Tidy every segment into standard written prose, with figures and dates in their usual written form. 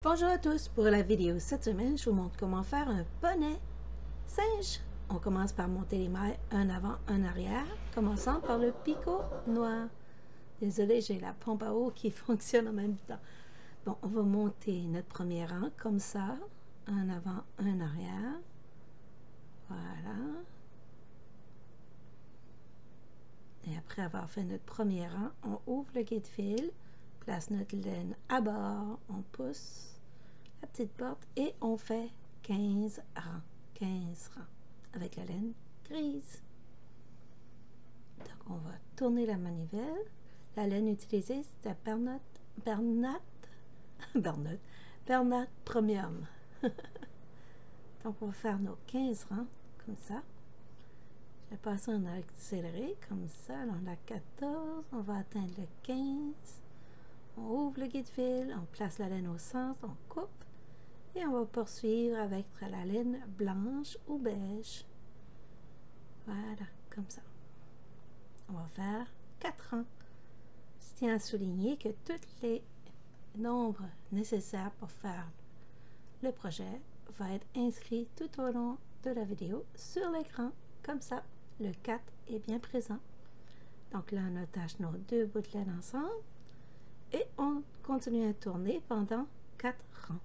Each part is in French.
Bonjour à tous, pour la vidéo cette semaine, je vous montre comment faire un bonnet singe. On commence par monter les mailles un avant, un arrière, commençant par le picot noir. Désolée, j'ai la pompe à eau qui fonctionne en même temps. Bon, on va monter notre premier rang comme ça, un avant, un arrière. Voilà. Et après avoir fait notre premier rang, on ouvre le guide-fil, place notre laine à bord, on pousse la petite porte et on fait 15 rangs. 15 rangs avec la laine grise. Donc on va tourner la manivelle. La laine utilisée, c'est la Bernat Premium. Donc on va faire nos 15 rangs comme ça. Je vais passer en accéléré comme ça. On a 14, on va atteindre le 15. On ouvre le guide-fil, on place la laine au centre, on coupe. Et on va poursuivre avec la laine blanche ou beige. Voilà, comme ça. On va faire 4 rangs. Je tiens à souligner que tous les nombres nécessaires pour faire le projet vont être inscrits tout au long de la vidéo sur l'écran. Comme ça, le 4 est bien présent. Donc là, on attache nos deux bouts de laine ensemble et on continue à tourner pendant 4 rangs.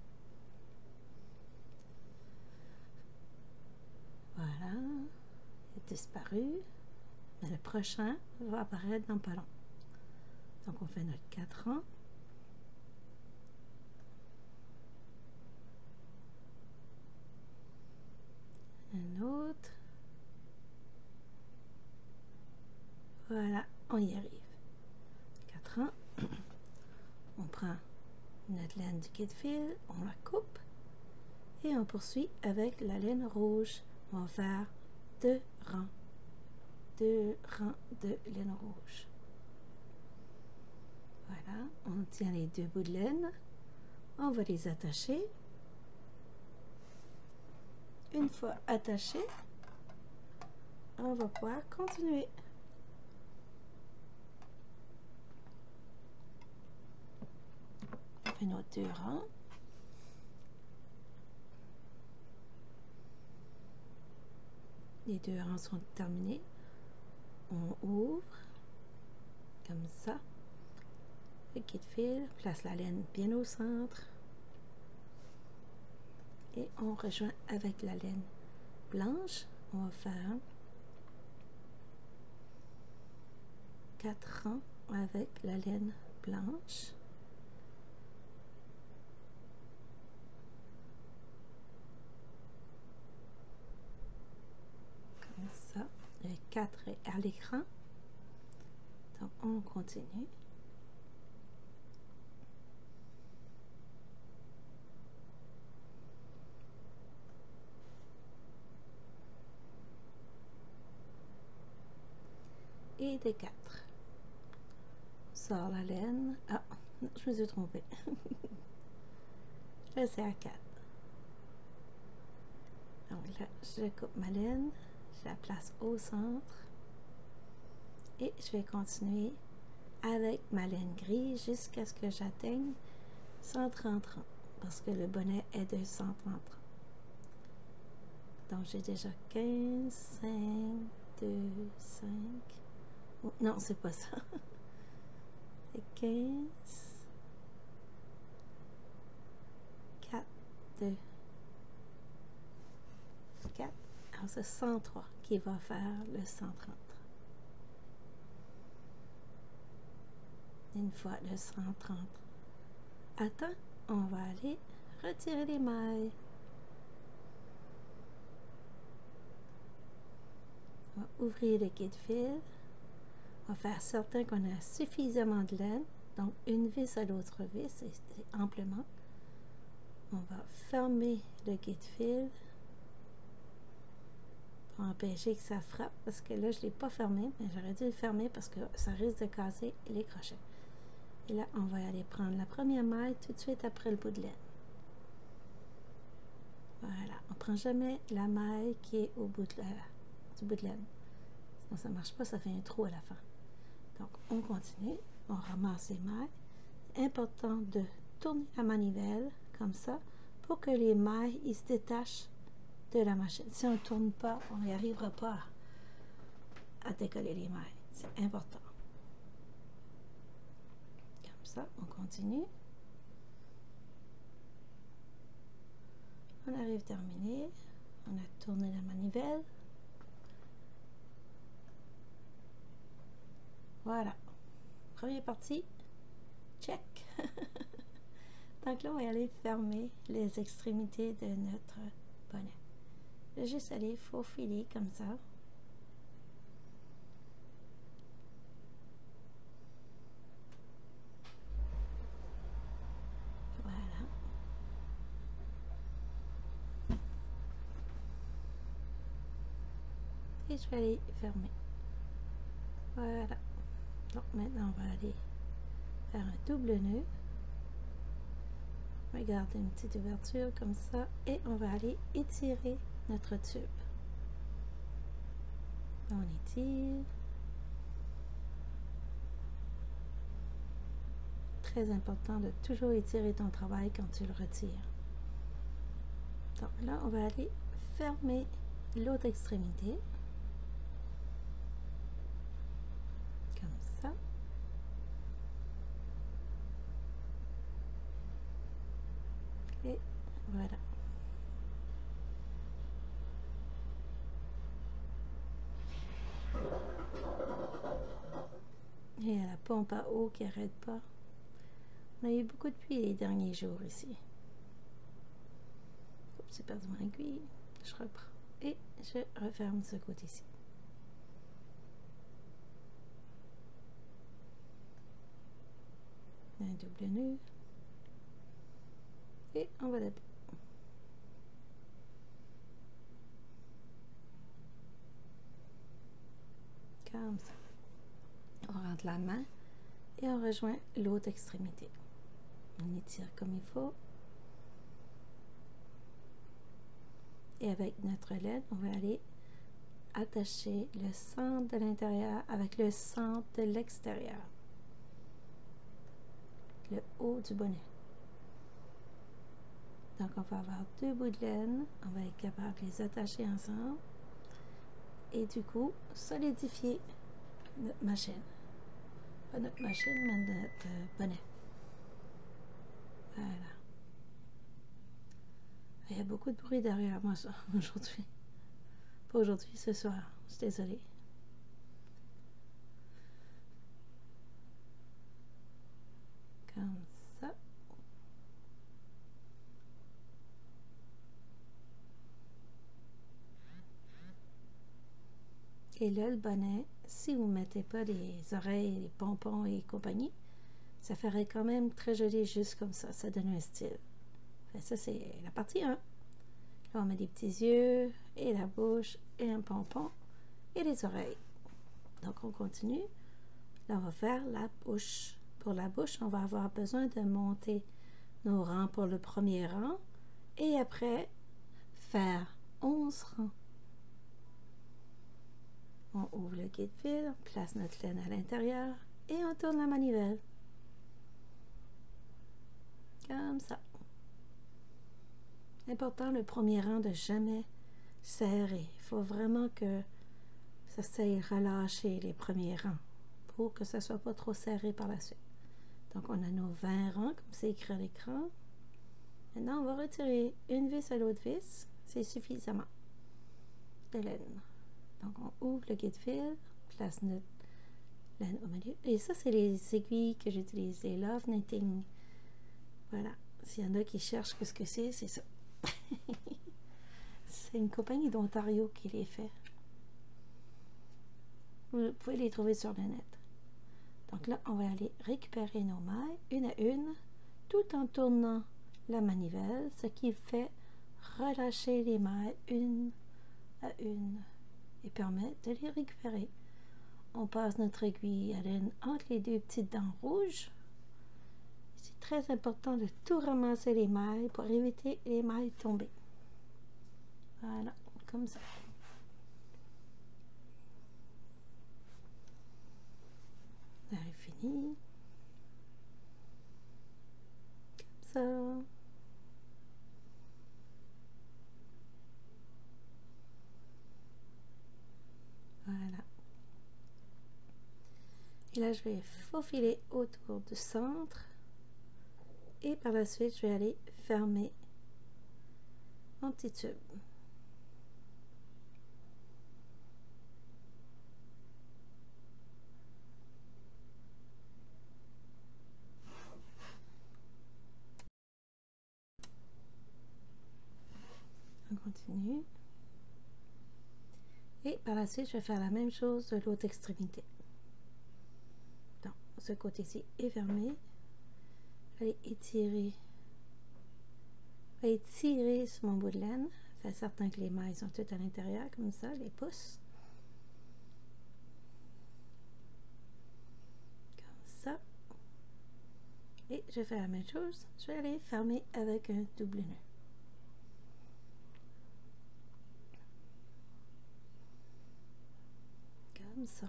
Voilà, il est disparu. Mais le prochain va apparaître dans pas long. Donc on fait notre 4 rangs. Un autre. Voilà, on y arrive. 4 rangs. On prend notre laine du guide-fil, on la coupe et on poursuit avec la laine rouge. On va faire 2 rangs. 2 rangs de laine rouge. Voilà, on tient les deux bouts de laine. On va les attacher. Une fois attachés, on va pouvoir continuer. On fait nos 2 rangs. Les 2 rangs sont terminés. On ouvre comme ça. Le guide-fil, place la laine bien au centre. Et on rejoint avec la laine blanche. On va faire 4 rangs avec la laine blanche. Comme ça. Le 4 est à l'écran. Donc on continue. Et des 4. On sort la laine. Ah, non, je me suis trompée. Là, c'est à 4. Donc là, je coupe ma laine. Je la place au centre. Et je vais continuer avec ma laine grise jusqu'à ce que j'atteigne 130 rangs. Parce que le bonnet est de 130 rangs. Donc, j'ai déjà 15, 5, 2, 5. Oh, non, c'est pas ça. C'est 15, 4, 2, 4. Alors, c'est 103 qui va faire le 130. Une fois le 130 atteint, on va aller retirer les mailles. On va ouvrir le guide-fil. On va faire certain qu'on a suffisamment de laine. Donc, une vis à l'autre vis, c'est amplement. On va fermer le guide-fil pour empêcher que ça frappe. Parce que là, je ne l'ai pas fermé, mais j'aurais dû le fermer parce que ça risque de casser les crochets. Et là, on va aller prendre la première maille tout de suite après le bout de laine. Voilà, on ne prend jamais la maille qui est au bout du bout de laine. Sinon, ça ne marche pas, ça fait un trou à la fin. Donc, on continue, on ramasse les mailles. C'est important de tourner la manivelle comme ça, pour que les mailles ils se détachent de la machine. Si on ne tourne pas, on n'y arrivera pas à décoller les mailles. C'est important. Comme ça, on continue. On arrive terminé. On a tourné la manivelle. Voilà. Première partie. Check. Donc là, on va aller fermer les extrémités de notre bonnet. Je vais juste aller faufiler comme ça. Voilà. Et je vais aller fermer. Voilà. Donc maintenant, on va aller faire un double nœud. Regardez une petite ouverture comme ça. Et on va aller étirer notre tube. On étire. Très important de toujours étirer ton travail quand tu le retires. Donc là, on va aller fermer l'autre extrémité. Comme ça. Et voilà. Et la pompe à eau qui n'arrête pas. On a eu beaucoup de pluie les derniers jours ici. Oups, j'ai perdu mon aiguille. Je reprends. Et je referme ce côté-ci. Un double nœud. Et on va l'appuyer. Comme ça. On rentre la main et on rejoint l'autre extrémité. On étire comme il faut. Et avec notre laine, on va aller attacher le centre de l'intérieur avec le centre de l'extérieur. Le haut du bonnet. Donc, on va avoir deux bouts de laine. On va être capable de les attacher ensemble. Et du coup, solidifier notre machine. Pas notre machine, mais notre bonnet. Voilà. Il y a beaucoup de bruit derrière moi ça, aujourd'hui. Pas aujourd'hui, ce soir. Je suis désolée. Comme ça. Et là, le bonnet, si vous ne mettez pas les oreilles, les pompons et compagnie, ça ferait quand même très joli juste comme ça. Ça donne un style. Enfin, ça, c'est la partie 1. Là, on met des petits yeux et la bouche et un pompon et les oreilles. Donc, on continue. Là, on va faire la bouche. Pour la bouche, on va avoir besoin de monter nos rangs pour le premier rang et après faire 11 rangs. On ouvre le guide-fil, on place notre laine à l'intérieur et on tourne la manivelle. Comme ça. Important le premier rang de jamais serrer. Il faut vraiment que ça s'aille relâcher les premiers rangs pour que ça ne soit pas trop serré par la suite. Donc on a nos 20 rangs comme c'est écrit à l'écran. Maintenant on va retirer une vis à l'autre vis. C'est suffisamment de laine. Donc on ouvre le guide-fil, place notre laine au milieu. Et ça c'est les aiguilles que j'utilise, les Love Knitting. Voilà. S'il y en a qui cherchent ce que c'est ça. C'est une compagnie d'Ontario qui les fait. Vous pouvez les trouver sur le net. Donc là, on va aller récupérer nos mailles une à une, tout en tournant la manivelle, ce qui fait relâcher les mailles une à une et permet de les récupérer. On passe notre aiguille à laine entre les deux petites dents rouges. C'est très important de tout ramasser les mailles pour éviter les mailles tombées. Voilà, comme ça. C'est fini. Comme ça. Et là, je vais faufiler autour du centre. Et par la suite, je vais aller fermer mon petit tube. On continue. Et par la suite, je vais faire la même chose de l'autre extrémité. Donc, ce côté-ci est fermé. Je vais étirer sur mon bout de laine. Faire certain que les mailles sont toutes à l'intérieur, comme ça, les pouces. Comme ça. Et je vais faire la même chose. Je vais aller fermer avec un double nœud. Comme ça.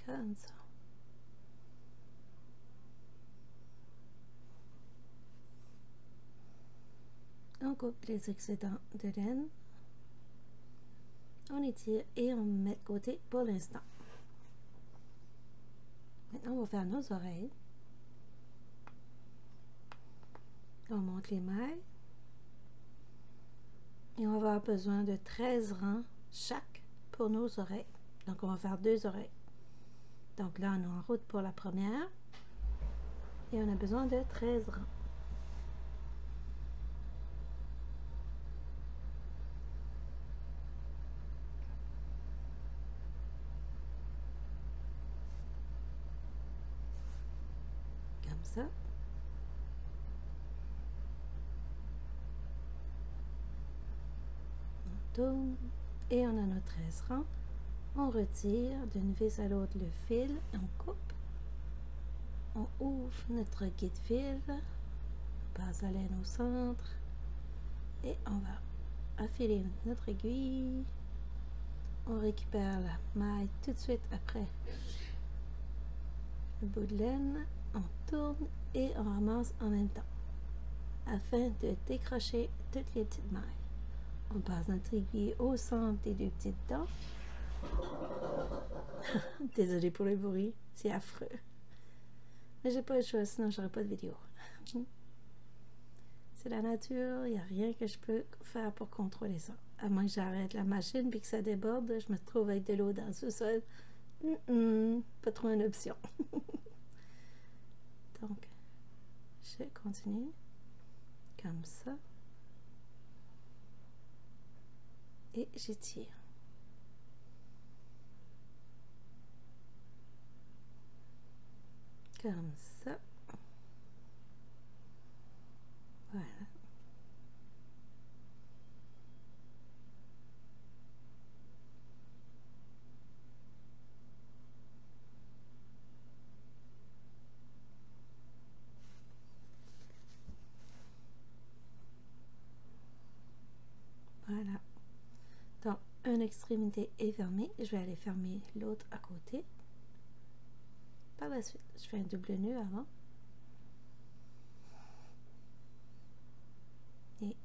Comme ça. On coupe les excédents de laine. On étire et on met de côté pour l'instant. Maintenant, on va faire nos oreilles. On monte les mailles. Et on va avoir besoin de 13 rangs chaque pour nos oreilles. Donc, on va faire 2 oreilles. Donc là, on est en route pour la première. Et on a besoin de 13 rangs. Comme ça. On tourne. Et on a nos 13 rangs. On retire d'une vis à l'autre le fil. On coupe. On ouvre notre guide-fil. On passe la laine au centre. Et on va affiler notre aiguille. On récupère la maille tout de suite après le bout de laine. On tourne et on ramasse en même temps afin de décrocher toutes les petites mailles. On passe notre aiguille au centre des 2 petites dents. Désolée pour le bruit, c'est affreux. Mais j'ai pas le choix, sinon j'aurais pas de vidéo. C'est la nature, il n'y a rien que je peux faire pour contrôler ça. À moins que j'arrête la machine puis que ça déborde, je me retrouve avec de l'eau dans le sous-sol. Pas trop une option. Donc, je continue comme ça. Et j'étire. Comme ça. Voilà. Voilà. Donc, une extrémité est fermée. Je vais aller fermer l'autre à côté. Par la suite, je fais un double nœud avant. Et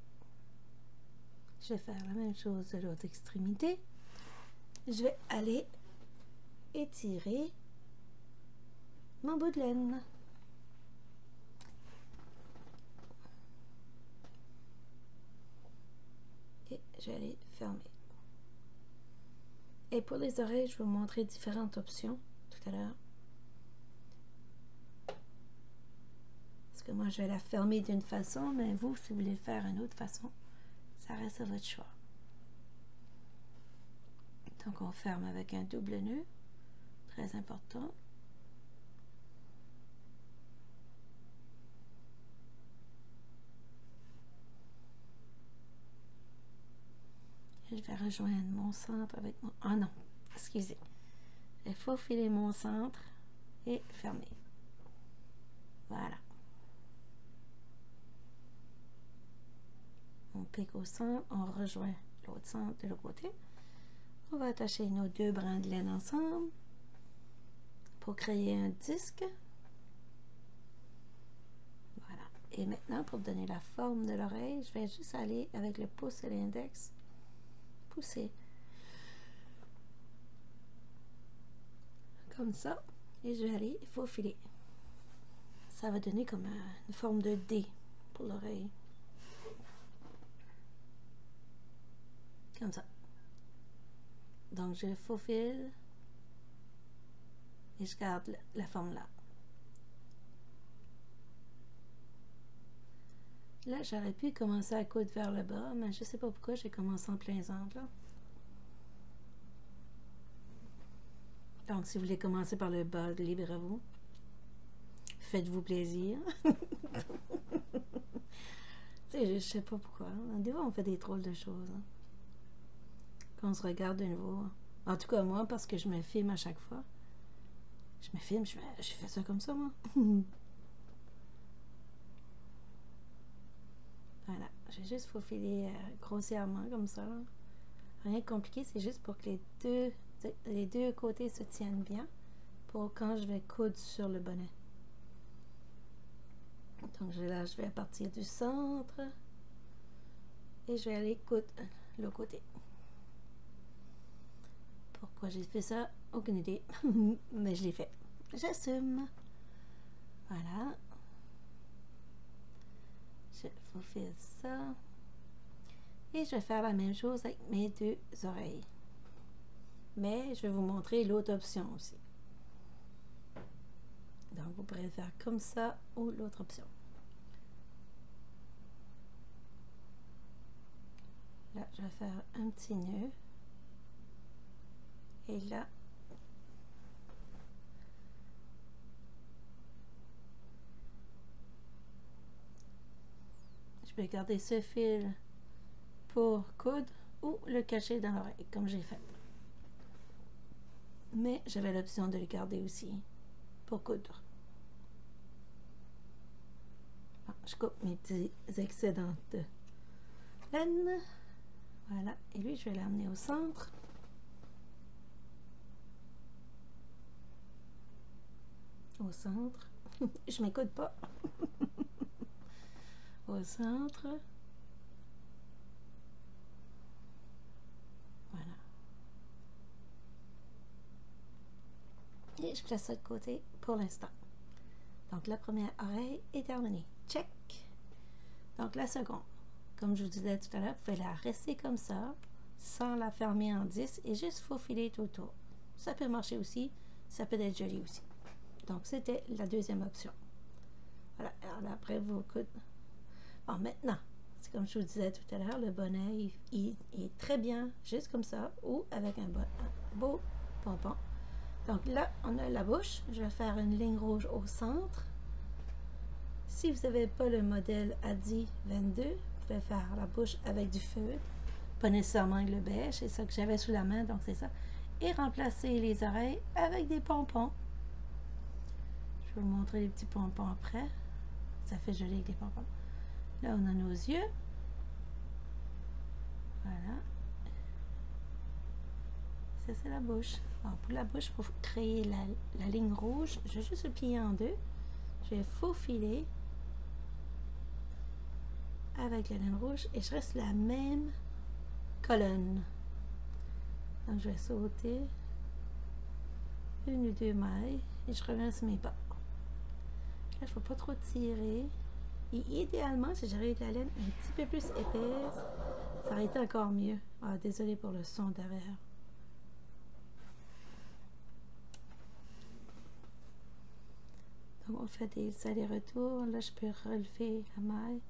je vais faire la même chose de l'autre extrémité. Je vais aller étirer mon bout de laine. Et je vais aller fermer. Et pour les oreilles, je vais vous montrer différentes options tout à l'heure. Parce que moi, je vais la fermer d'une façon, mais vous, si vous voulez le faire d'une autre façon, ça reste à votre choix. Donc, on ferme avec un double nœud, très important. Et je vais rejoindre mon centre avec mon... Ah non, excusez. Il faut filer mon centre et fermer. Voilà. On pique au centre, on rejoint l'autre centre de l'autre côté. On va attacher nos 2 brins de laine ensemble pour créer un disque. Et maintenant, pour donner la forme de l'oreille, je vais juste aller avec le pouce et l'index, pousser comme ça, et je vais aller faufiler. Ça va donner comme une forme de D pour l'oreille. Comme ça. Donc, je faufile et je garde la forme là. Là, j'aurais pu commencer à coudre vers le bas, mais je ne sais pas pourquoi j'ai commencé en plein centre. Là. Donc, si vous voulez commencer par le bas, libérez-vous. Faites-vous plaisir. Je ne sais pas pourquoi. Des fois, on fait des drôles de choses. Hein. Quand on se regarde de nouveau. En tout cas, moi, parce que je me filme à chaque fois. Je me filme, je fais ça comme ça, moi. Voilà. J'ai juste faufilé grossièrement, comme ça. Là. Rien de compliqué, c'est juste pour que les deux côtés se tiennent bien. Pour quand je vais coudre sur le bonnet. Donc là, je vais partir du centre. Et je vais aller coudre l'autre côté. Pourquoi j'ai fait ça? Aucune idée. Mais je l'ai fait. J'assume. Voilà. Je faufile ça. Et je vais faire la même chose avec mes deux oreilles. Mais je vais vous montrer l'autre option aussi. Donc, vous pourrez le faire comme ça ou l'autre option. Là, je vais faire un petit nœud. Et là, je vais garder ce fil pour coudre ou le cacher dans l'oreille, comme j'ai fait. Mais j'avais l'option de le garder aussi pour coudre. Bon, je coupe mes petits excédents de laine. Voilà. Et lui, je vais l'amener au centre. Au centre. Je m'écoute pas. Au centre. Voilà. Et je place ça de côté pour l'instant. Donc, la première oreille est terminée. Check. Donc, la seconde. Comme je vous disais tout à l'heure, vous pouvez la rester comme ça, sans la fermer en 10 et juste faufiler tout autour. Ça peut marcher aussi. Ça peut être joli aussi. Donc, c'était la deuxième option. Voilà. Alors, après, vous coudez. Bon, maintenant, c'est comme je vous disais tout à l'heure, le bonnet, il est très bien juste comme ça ou avec un beau pompon. Donc là, on a la bouche. Je vais faire une ligne rouge au centre. Si vous n'avez pas le modèle ADI 22, vous pouvez faire la bouche avec du feutre. Pas nécessairement avec le beige, c'est ça que j'avais sous la main, donc c'est ça. Et remplacer les oreilles avec des pompons. Je vais vous montrer les petits pompons après. Ça fait joli avec des pompons. Là, on a nos yeux. Voilà. Ça, c'est la bouche. Alors, pour la bouche, pour créer la ligne rouge, je vais juste le plier en deux. Je vais faufiler avec la ligne rouge et je reste la même colonne. Donc, je vais sauter une ou deux mailles et je reviens sur mes pas. Là, je ne vais pas trop tirer. Et idéalement, si j'avais la laine un petit peu plus épaisse, ça aurait été encore mieux. Ah, désolé pour le son derrière. Donc, on fait des allers-retours. Là, je peux relever la maille.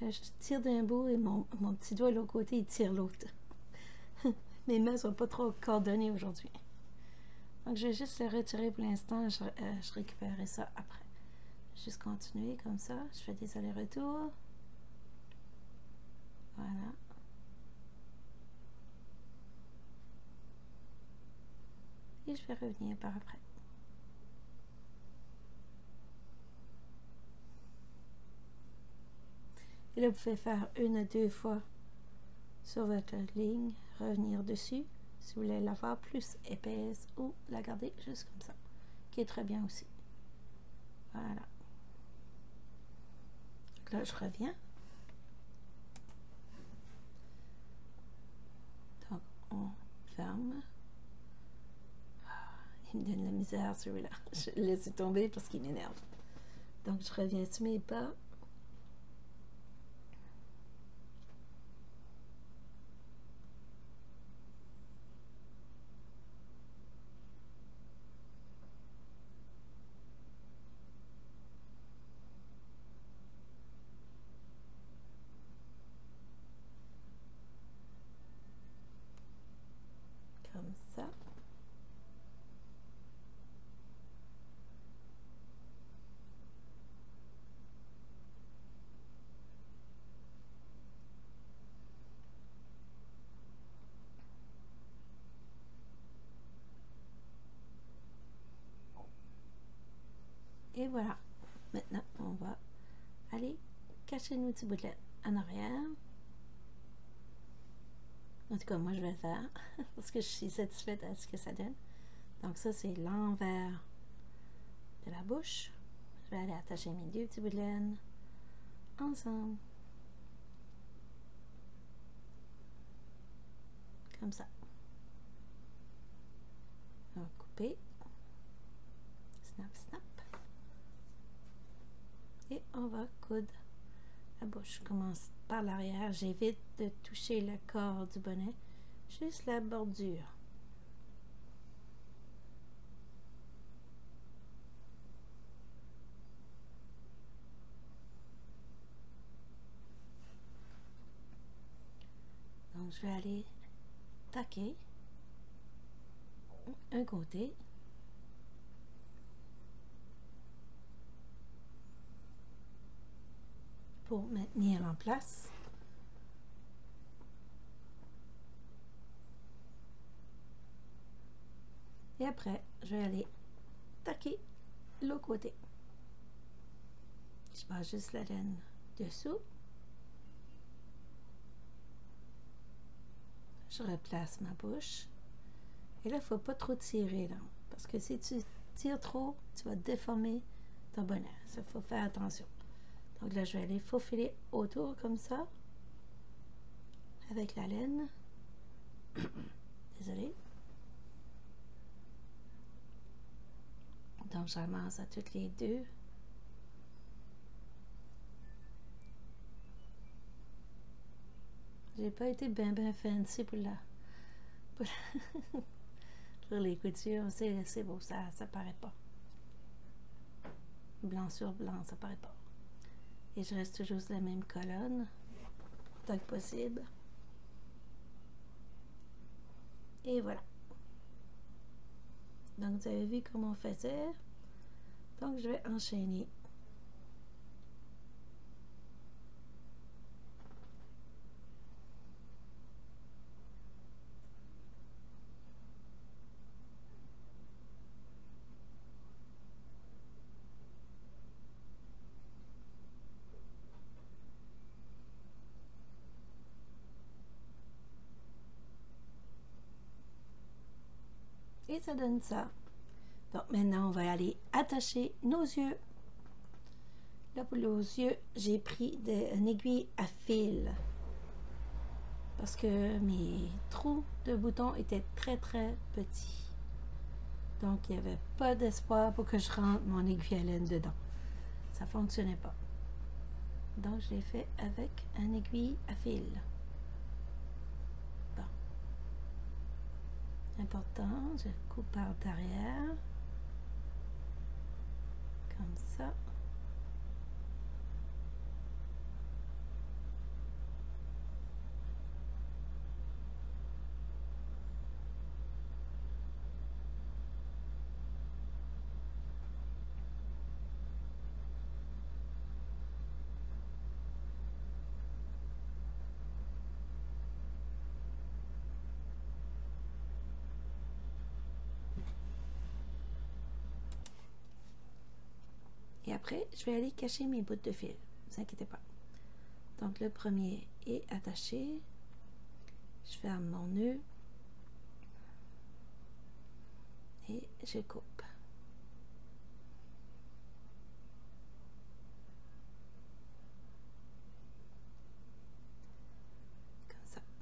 Là, je tire d'un bout et mon petit doigt de l'autre côté, il tire l'autre. Mes mains ne sont pas trop coordonnées aujourd'hui. Donc, je vais juste le retirer pour l'instant. Je récupérerai ça après. Juste continuer comme ça. Je fais des allers-retours. Voilà. Et je vais revenir par après. Et là, vous pouvez faire une à deux fois sur votre ligne, revenir dessus, si vous voulez la voir plus épaisse ou la garder juste comme ça, qui est très bien aussi. Voilà. Donc là, je reviens. Donc, on ferme. Il me donne la misère, celui-là. Je le laisse tomber parce qu'il m'énerve. Donc, je reviens sur mes pas. Comme ça. Et voilà. Maintenant, on va aller cacher nos petits bouclettes en arrière. En tout cas, moi, je vais le faire parce que je suis satisfaite à ce que ça donne. Donc, ça, c'est l'envers de la bouche. Je vais aller attacher mes deux petits bouts de laine ensemble. Comme ça. On va couper. Snap, snap. Et on va coudre la bouche. Je commence par l'arrière. J'évite de toucher le corps du bonnet. Juste la bordure. Donc, je vais aller taquer un côté. Pour maintenir en place. Et après, je vais aller taquer l'autre côté. Je passe juste la laine dessous. Je replace ma bouche. Et là, il ne faut pas trop tirer là. Parce que si tu tires trop, tu vas déformer ton bonnet. Ça, il faut faire attention. Donc là, je vais aller faufiler autour comme ça. Avec la laine. Désolée. Donc, j'amasse à toutes les deux. J'ai pas été bien fancy pour pour les coutures. C'est beau, ça paraît pas. Blanc sur blanc, ça paraît pas. Et je reste toujours sur la même colonne. Tant que possible. Et voilà. Donc, vous avez vu comment on faisait. Donc, je vais enchaîner. Et ça donne ça. Donc, maintenant, on va aller attacher nos yeux. Là, pour nos yeux, j'ai pris une aiguille à fil. Parce que mes trous de boutons étaient très, très petits. Donc, il n'y avait pas d'espoir pour que je rentre mon aiguille à laine dedans. Ça ne fonctionnait pas. Donc, je l'ai fait avec une aiguille à fil. Bon. Important, je coupe par derrière. Comme ça. Et après, je vais aller cacher mes bouts de fil. Ne vous inquiétez pas. Donc, le premier est attaché. Je ferme mon nœud. Et je coupe.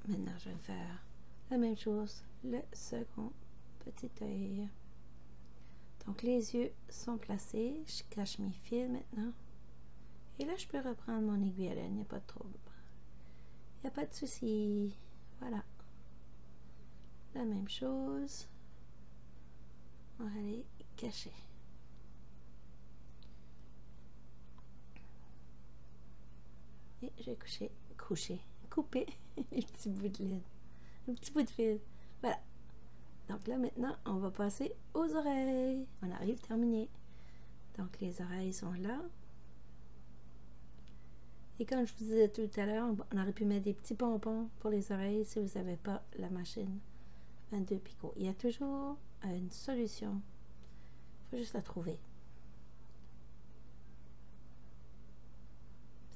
Maintenant, je vais faire la même chose, le second petit œil. Donc, les yeux sont placés. Je cache mes fils maintenant. Et là, je peux reprendre mon aiguille à laine, il n'y a pas de trouble. Il n'y a pas de souci. Voilà. La même chose. On va aller cacher. Et je vais couper les petits bouts de laine. Un petit bout de fil. Voilà. Donc là, maintenant, on va passer aux oreilles. On arrive terminé. Donc, les oreilles sont là. Et comme je vous disais tout à l'heure, on aurait pu mettre des petits pompons pour les oreilles si vous n'avez pas la machine 22 picots. Il y a toujours une solution. Il faut juste la trouver.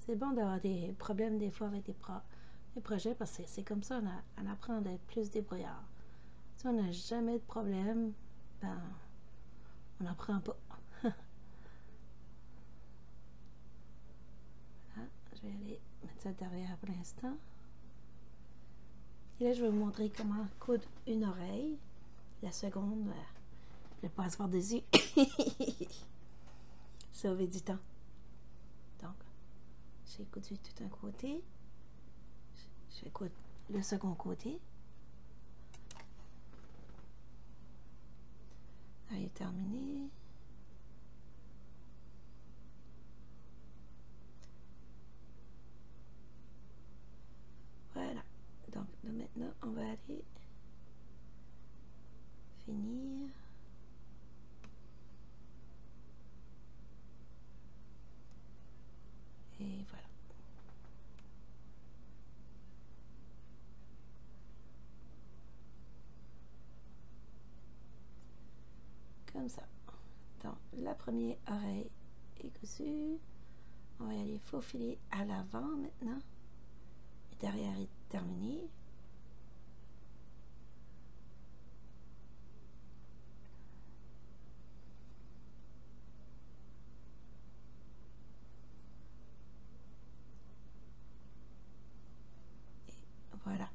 C'est bon d'avoir des problèmes des fois avec des projets parce que c'est comme ça on apprend d'être plus débrouillard. Si on n'a jamais de problème, ben, on n'apprend pas. Voilà, je vais aller mettre ça derrière pour l'instant. Et là, je vais vous montrer comment coudre une oreille. La seconde, je passe par-dessus. Sauver du temps. Donc, j'ai cousu tout un côté. Je vais coudre le second côté. Là, il est terminé. Voilà. Donc, là, maintenant, on va aller finir. Et voilà. Comme ça. Donc, la première oreille est cousue. On va aller faufiler à l'avant maintenant. Et derrière est terminé. Et voilà.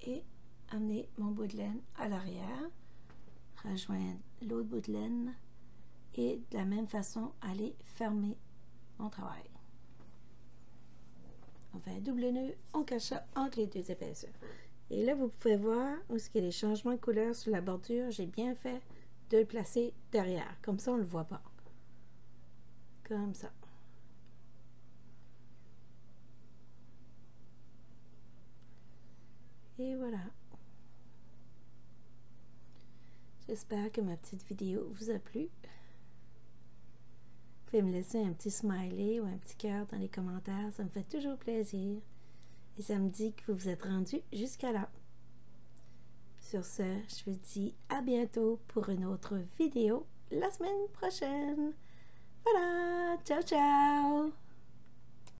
Et amener mon bout de laine à l'arrière, rejoindre l'autre bout de laine et de la même façon aller fermer mon travail. On fait un double nœud, on cache ça entre les deux épaisseurs. Et là, vous pouvez voir où il y a les changements de couleur sur la bordure. J'ai bien fait de le placer derrière, comme ça on ne le voit pas. Comme ça. Et voilà. J'espère que ma petite vidéo vous a plu. Vous pouvez me laisser un petit smiley ou un petit cœur dans les commentaires. Ça me fait toujours plaisir. Et ça me dit que vous vous êtes rendu jusqu'à là. Sur ce, je vous dis à bientôt pour une autre vidéo la semaine prochaine. Voilà, ciao ciao!